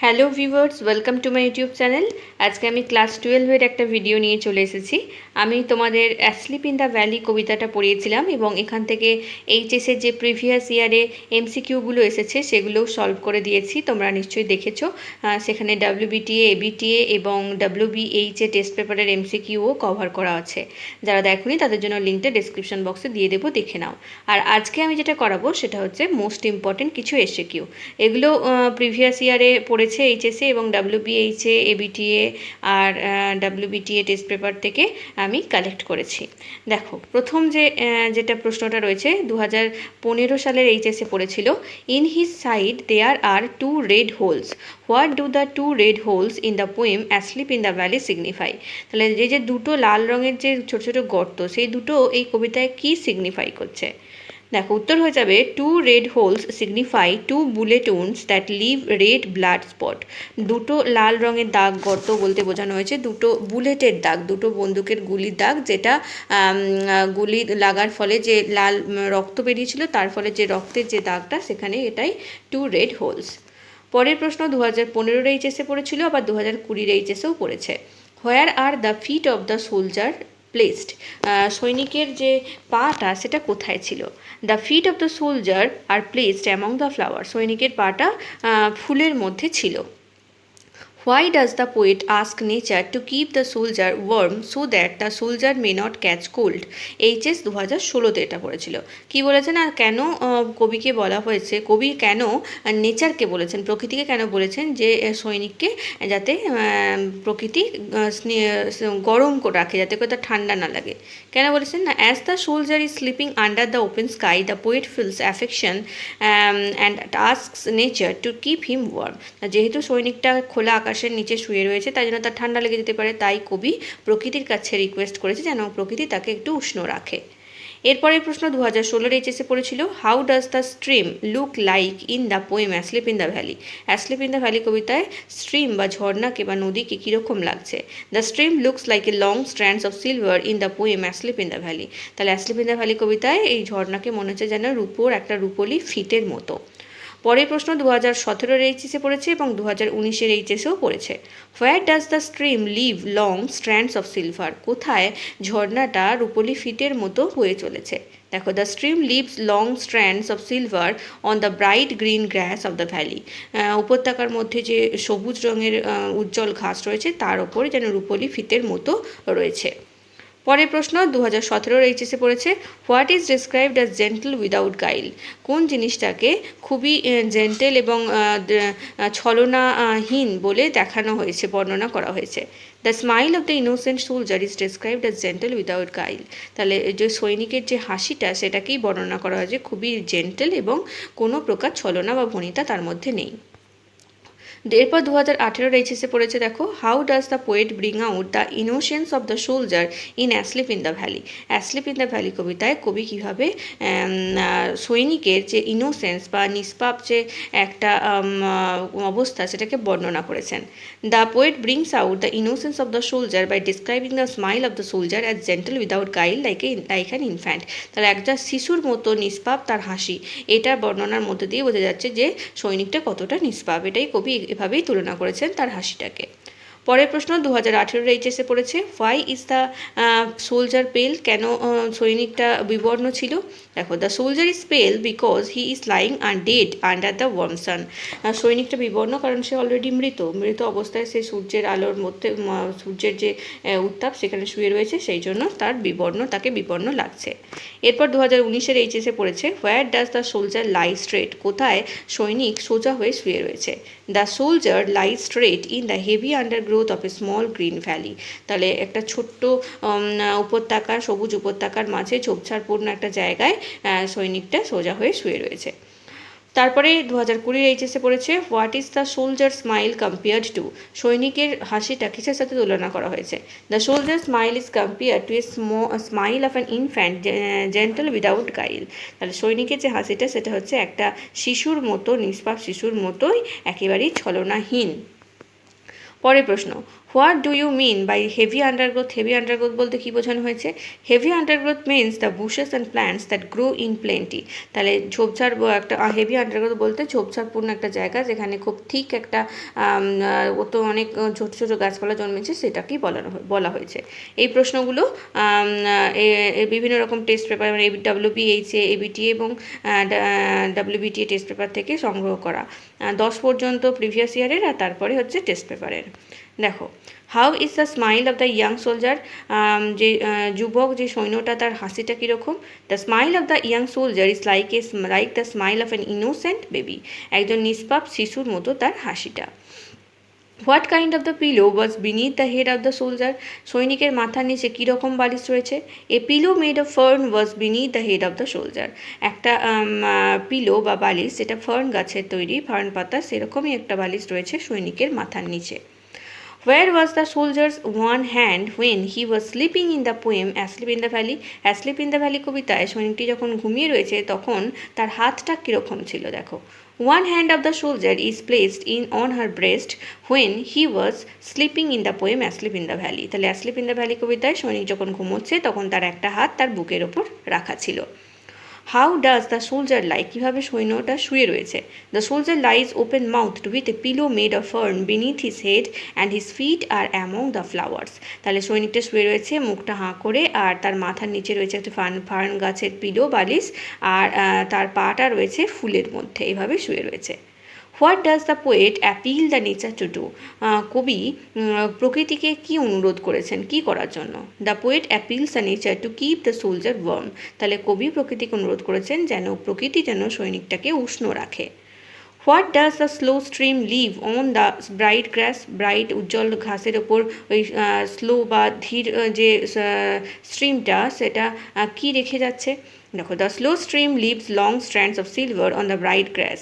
Hello viewers, welcome to my YouTube channel. আজকে আমি class 12-এর একটা ভিডিও নিয়ে চলে এসেছি। আমি তোমাদের অ্যাসলিপ ইন দ্য ভ্যালি কবিতাটা পড়িয়েছিলাম এবং এখান থেকে এইচএসের যে প্রিভিয়াস ইয়ারে এমসিকিউগুলো এসেছে সেগুলোও সলভ করে দিয়েছি। তোমরা নিশ্চয়ই দেখেছো। সেখানে ডাব্লিউবিটিএ, এবিটিএ এবং ডাব্লিউবিএইচএ টেস্ট পেপারের এমসিকিউও কভার করা আছে। যারা দেখোনি তাদের জন্য লিঙ্কটা ডেসক্রিপশন বক্সে দিয়ে দেবো, দেখে নাও। আর আজকে আমি যেটা করাবো সেটা হচ্ছে মোস্ট ইম্পর্টেন্ট কিছু এসিকিউ। এগুলো প্রিভিয়াস ইয়ারে পড়েছে এইচএসএ এবং ডাব্লিউবিএইচএ, এবিটিএ আর ডাব্লিউবিটিএ টেস্ট পেপার থেকে আমি কালেক্ট করেছি। দেখো, প্রথম যেটা প্রশ্নটা রয়েছে 2015 সালের এইচএসএ পড়েছিল, in his side there are two red holes, what do the two red holes in the poem asleep in the valley signify? তাহলে যে দুটো লাল রঙের যে ছোট ছোট গর্ত, সেই দুটো এই কবিতায় কী সিগনিফাই করছে? দেখো, উত্তর হয়ে যাবে two red holes signify two bullet wounds that leave red blood spot. দুটো লাল রঙের দাগ, গর্ত বলতে বোঝানো হয়েছে দুটো বুলেটের দাগ, দুটো বন্দুকের গুলির দাগ, যেটা গুলি লাগার ফলে যে লাল রক্ত বেরিয়েছিল, তার ফলে যে রক্তের যে দাগটা, সেখানে এটাই টু রেড হোলস। পরের প্রশ্ন 2015 এইচএসে পড়েছিল, আবার 2020 এইচএসেও পড়েছে। Where are the feet of the soldier placed? সৈনিকের যে পাটা সেটা কোথায় ছিল? The feet of the soldier are placed among the flower. সৈনিকের পাটা ফুলের মধ্যে ছিল। Why does the poet ask nature to keep the soldier warm so that the soldier may not catch cold? HS 2016-তে এটা পড়েছিল। কি বলেছেন আর কেন কবিকে বলা হয়েছে, কবি কেন নেচারকে বলেছেন, প্রকৃতিকে কেন বলেছেন যে সৈনিককে যাতে প্রকৃতি গরম করে রাখে, যাতে করে তার ঠান্ডা না লাগে? কেন বলেছেন না, as the soldier is sleeping under the open sky the poet feels affection and asks nature to keep him warm. যেহেতু সৈনিকটা খোলা আকাশের নিচে শুয়ে রয়েছে, তাই জন্য তার ঠান্ডা লেগে যেতে পারে, তাই কবি প্রকৃতির কাছে রিকোয়েস্ট করেছে যেন প্রকৃতি তাকে একটু উষ্ণ রাখে। এরপরের প্রশ্ন 2016 এইচএসে পড়েছিল, how does the stream look like in the poem asleep in the valley? Asleep in the valley কবিতায় স্ট্রিম বা ঝর্ণাকে বা নদীকে কীরকম লাগছে? The stream looks like a long strands of silver in the poem asleep in the valley. তাহলে asleep in the valley কবিতায় এই ঝর্ণাকে মনে হচ্ছে যেন রূপোর একটা রূপলি ফিতের মতো। পরের প্রশ্ন 2017-এর এইচএসে পড়েছে এবং 2019-এর এইচএসেও পড়েছে। Where does the stream leave long strands of silver? কোথায় ঝর্ণাটা রূপলি ফিটের মতো বয়ে চলেছে? দেখো, the stream leaves long strands of silver on the bright green grass of the valley. উপত্যকার মধ্যে যে সবুজ রঙের উজ্জ্বল ঘাস রয়েছে, তার ওপরে যেন রূপলি ফিতের মতো রয়েছে। পরের প্রশ্ন 2017-এর এইচএসে পড়েছে, what is described as gentle without guile? কোন জিনিসটাকে খুবই জেন্টেল এবং ছলনাহীন বলে দেখানো হয়েছে, বর্ণনা করা হয়েছে? The smile of the innocent soldier is described as gentle without guile. তাহলে যে সৈনিকের যে হাসিটা, সেটাকেই বর্ণনা করা হয়েছে খুবই জেন্টেল এবং কোনো প্রকার ছলনা বা ভনিতা তার মধ্যে নেই। এরপর 2018-এর এইচএসে পড়েছে, দেখো, how does the poet bring out the innocence of the soldier in asleep in the valley? Asleep in the valley কবিতায় কবি কীভাবে সৈনিকের যে ইনোসেন্স বা নিষ্পাপ যে একটা অবস্থা, সেটাকে বর্ণনা করেছেন? The poet brings out the innocence of the soldier by describing the smile of the soldier as gentle without guile like an infant. তাহলে একটা শিশুর মতো নিষ্পাপ তার হাসি, এটা বর্ণনার মধ্যে দিয়ে বোঝা যাচ্ছে যে সৈনিকটা কতটা নিষ্পাপ। এটাই কবি এভাবেই তুলনা করেছেন তার হাসিটাকে। পরের প্রশ্ন 2018-এর এইচএসে পড়েছে, হোয়াই ইজ দ্য সোলজার পেল? কেন সৈনিকটা বিবর্ণ ছিল? দেখো, the soldier is pale because he is lying dead under the warm sun. সৈনিকটা বিবর্ণ কারণ সে অলরেডি মৃত অবস্থায় সে সূর্যের আলোর মধ্যে, সূর্যের যে উত্তাপ সেখানে শুয়ে রয়েছে, সেই জন্য তাকে বিবর্ণ লাগছে। এরপর 2019-এর এইচএসে পড়েছে, where does the soldier lie straight? কোথায় সৈনিক সোজা হয়ে শুয়ে রয়েছে? The soldier lie straight in the heavy undergrowth of a small green valley. তাহলে একটা ছোট্ট উপত্যকা, সবুজ উপত্যকার মাঝে ঝোপঝাড়পূর্ণ একটা জায়গায় সৈনিকটা সোজা হয়ে শুয়ে রয়েছে। তারপরে 2020-এর এইচএসে পড়েছে, what is the soldier smile compared to? সৈনিকের হাসিটা কিসের সাথে তুলনা করা হয়েছে? The soldier smile is compared to a smile of an infant gentle without guile. তাহলে সৈনিকের যে হাসিটা, সেটা হচ্ছে একটা শিশুর মতো, নিষ্পাপ শিশুর মতোই, একেবারেই ছলনাহীন। পরের প্রশ্ন, what do you mean by heavy undergrowth? Heavy undergrowth বলতে কী বোঝানো হয়েছে? Heavy undergrowth means the bushes and plants that grow in plenty. তাহলে ঝোপঝাড় একটা হেভি আন্ডারগ্রোথ বলতে ঝোপঝাড়পূর্ণ একটা জায়গা যেখানে খুব ঠিক একটা ও তো অনেক ছোটো ছোটো গাছপালা জন্মেছে, সেটাকেই বলা হয়েছে। এই প্রশ্নগুলো বিভিন্ন রকম টেস্ট পেপার মানে WBHA, ABTA এবং WBTA টেস্ট পেপার থেকে সংগ্রহ করা। 10 পর্যন্ত প্রিভিয়াস ইয়ারের, আর তারপরে হচ্ছে টেস্ট পেপারের। দেখো, how is the smile of the young soldier? যে যুবক যে সৈন্যটা, তার হাসিটা কীরকম? The smile of the young soldier is like the smile of an innocent baby. একজন নিষ্পাপ শিশুর মতো তার হাসিটা। What kind of the pillow was beneath the head of the soldier? সৈনিকের মাথার নিচে কীরকম বালিশ রয়েছে? A pillow made of fern was beneath the head of the soldier. একটা পিলো বা বালিশ যেটা ফার্ন গাছের তৈরি, ফার্ন পাতা, সেরকমই একটা বালিশ রয়েছে সৈনিকের মাথার নিচে। Where was the soldier's one hand when he was sleeping in the poem Asleep in the Valley? Asleep in the Valley কবিতায় সৈনিকটি যখন ঘুমিয়ে রয়েছে তখন তার হাতটা কীরকম ছিল? দেখো, one hand of the soldier is placed on her breast when he was sleeping in the poem Asleep in the Valley. তাহলে Asleep in the Valley কবিতায় সৈনিক যখন ঘুমোচ্ছে তখন তার একটা হাত তার বুকের ওপর রাখা ছিল। How does the soldier lie? কীভাবে সৈন্যটা শুয়ে রয়েছে? The soldier lies open mouthed with a pillow made of fern beneath his head and his feet are among the flowers. তাহলে সৈনিকটা শুয়ে রয়েছে মুখটা হাঁ করে, আর তার মাথার নিচে রয়েছে একটা ফার্ন গাছের পিলো বালিশ, আর তার পাটা রয়েছে ফুলের মধ্যে, এভাবে শুয়ে রয়েছে। What does the poet appeal the nature to do? কবি প্রকৃতিকে কি অনুরোধ করেছেন, কি করার জন্য? The poet appeals the nature to keep the soldier warm. তাহলে কবি প্রকৃতিকে অনুরোধ করেছেন প্রকৃতি যেন সৈনিকটাকে উষ্ণ রাখে। What does the slow stream leave on the bright grass? Bright উজ্জ্বল ঘাসের ওপর ওই স্লো বা ধীর যে স্ট্রিমটা, সেটা কি রেখে যাচ্ছে? দেখো, the slow stream leaves long strands of silver on the bright grass.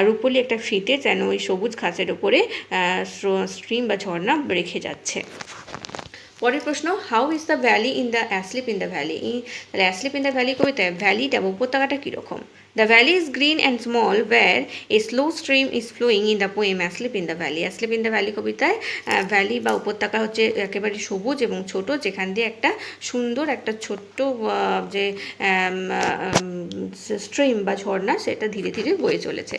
রূপলি একটা ফিতে যেন ওই সবুজ ঘাসের ওপরে স্ট্রিম বা ঝর্ণা রেখে যাচ্ছে। পরের প্রশ্ন, how is the valley in the asleep in the valley? তাহলে অ্যাসলিপ ইন দ্য ভ্যালি কবিতায় ভ্যালিটা উপত্যকাটা কীরকম? The valley is green and small where a slow stream is flowing in the poem asleep in the valley. Asleep in the valley কবিতায় valley বা উপত্যকা হচ্ছে একেবারে সবুজ এবং ছোট, যেখান দিয়ে একটা সুন্দর একটা ছোট্ট যে স্ট্রিম বা ঝর্ণা, সেটা ধীরে ধীরে বয়ে চলেছে।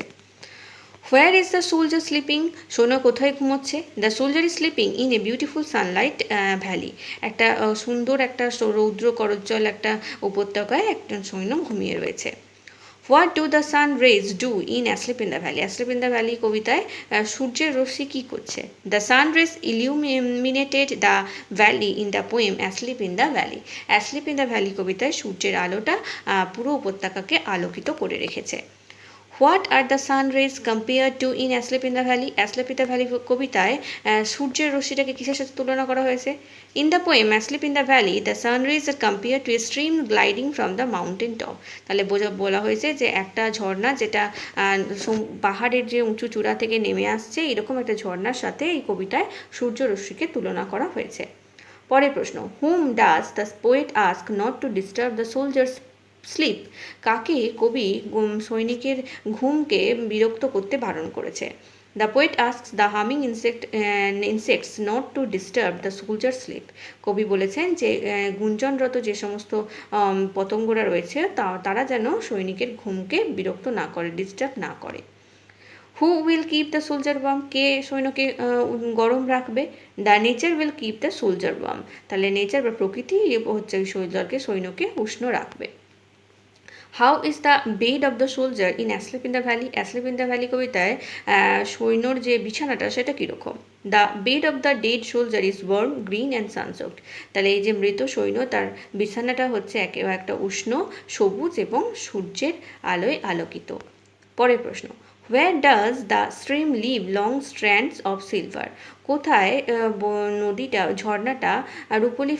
Where is the soldier sleeping? সৈন্য কোথায় ঘুমোচ্ছে? The soldier is sleeping in a beautiful Sunlight valley. একটা সুন্দর একটা রৌদ্র করজ্জ্বল একটা উপত্যকায় একটা সৈন্য ঘুমিয়ে রয়েছে। What do the sun rays do in asleep in the valley? Asleep in the valley কবিতায় সূর্যের রশ্মি কী করছে? The sun rays illuminated the valley in the poem asleep in the valley. Asleep in the valley কবিতায় সূর্যের আলোটা পুরো উপত্যকাকে আলোকিত করে রেখেছে। What are the sun rays compare to in asleep in the valley? Asleep in the valley কবিতায় সূর্যের রশ্মিটাকে কিসের সাথে তুলনা করা হয়েছে? In the poem asleep in the valley the sun raise R compare to A stream gliding from the mountain top. তাহলে বলা হয়েছে যে একটা ঝর্ণা যেটা পাহাড়ের যে উঁচু চূড়া থেকে নেমে আসছে, এরকম একটা ঝর্ণার সাথে এই কবিতায় সূর্য রশ্মিকে তুলনা করা হয়েছে। পরের প্রশ্ন, whom does the poet ask not to disturb the soldier's sleep? কাকে কবি সৈনিকের ঘুমকে বিরক্ত করতে বারণ করেছে? The poet asks the humming insects not to disturb the soldier sleep. কবি বলেছেন যে গুঞ্জনরত যে সমস্ত পতঙ্গরা রয়েছে তারা যেন সৈনিকের ঘুমকে বিরক্ত না করে, ডিস্টার্ব না করে। Who will keep the soldier warm? কে সৈন্যকে গরম রাখবে? The nature will keep the soldier warm. তাহলে নেচার বা প্রকৃতি হচ্ছে সৈন্যকে উষ্ণ রাখবে। How is the bed of the soldier in asleep in the valley? Asleep in the valley কবিতায় সৈন্যর যে বিছানাটা সেটা কীরকম? The bed of the dead soldier is warm green and sunsoaked. তাহলে এই যে মৃত সৈন্য, তার বিছানাটা হচ্ছে একটা উষ্ণ, সবুজ এবং সূর্যের আলোয় আলোকিত। পরের প্রশ্ন, হোয়ার does the stream leave long strands of silver? কোথায় নদীটা ঝর্ণাটা রূপলি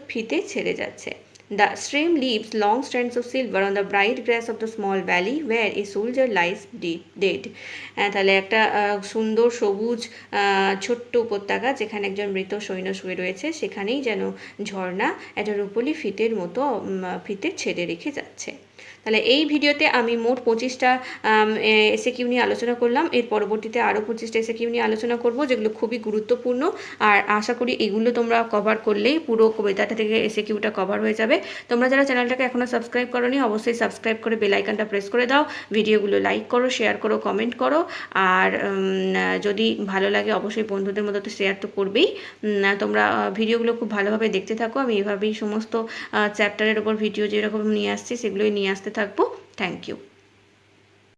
ফিতে ছেড়ে যাচ্ছে? The stream leaves long strands of silver on the bright grass of the small valley where a soldier lies dead. তাহলে একটা সুন্দর সবুজ ছোট্ট উপত্যকা যেখানে একজন মৃত সৈন্য শুয়ে রয়েছে, সেখানেই যেন ঝর্ণা একটা রূপলি ফিতের মতো ফিতে ছেড়ে রেখে যাচ্ছে। তাহলে এই ভিডিওতে আমি মোট 25টা এসএকিউ নিয়ে আলোচনা করলাম। এর পরবর্তীতে আরও 25টা এসএকিউ নিয়ে আলোচনা করব, যেগুলো খুবই গুরুত্বপূর্ণ। আর আশা করি এগুলো তোমরা কভার করলেই পুরো কবিতাটা থেকে এসএকিউটা কভার হয়ে যাবে। তোমরা যারা চ্যানেলটাকে এখনও সাবস্ক্রাইব করোনি, অবশ্যই সাবস্ক্রাইব করে বেল আইকনটা প্রেস করে দাও। ভিডিওগুলো লাইক করো, শেয়ার করো, কমেন্ট করো। আর যদি ভালো লাগে অবশ্যই বন্ধুদের মধ্যে তো শেয়ার তো করবেই। তোমরা ভিডিওগুলো খুব ভালোভাবে দেখতে থাকো। আমি এভাবেই সমস্ত চ্যাপ্টারের ওপর ভিডিও যেরকম নিয়ে আসছি সেগুলোই নিয়ে আসতে থাকবো। Thank you.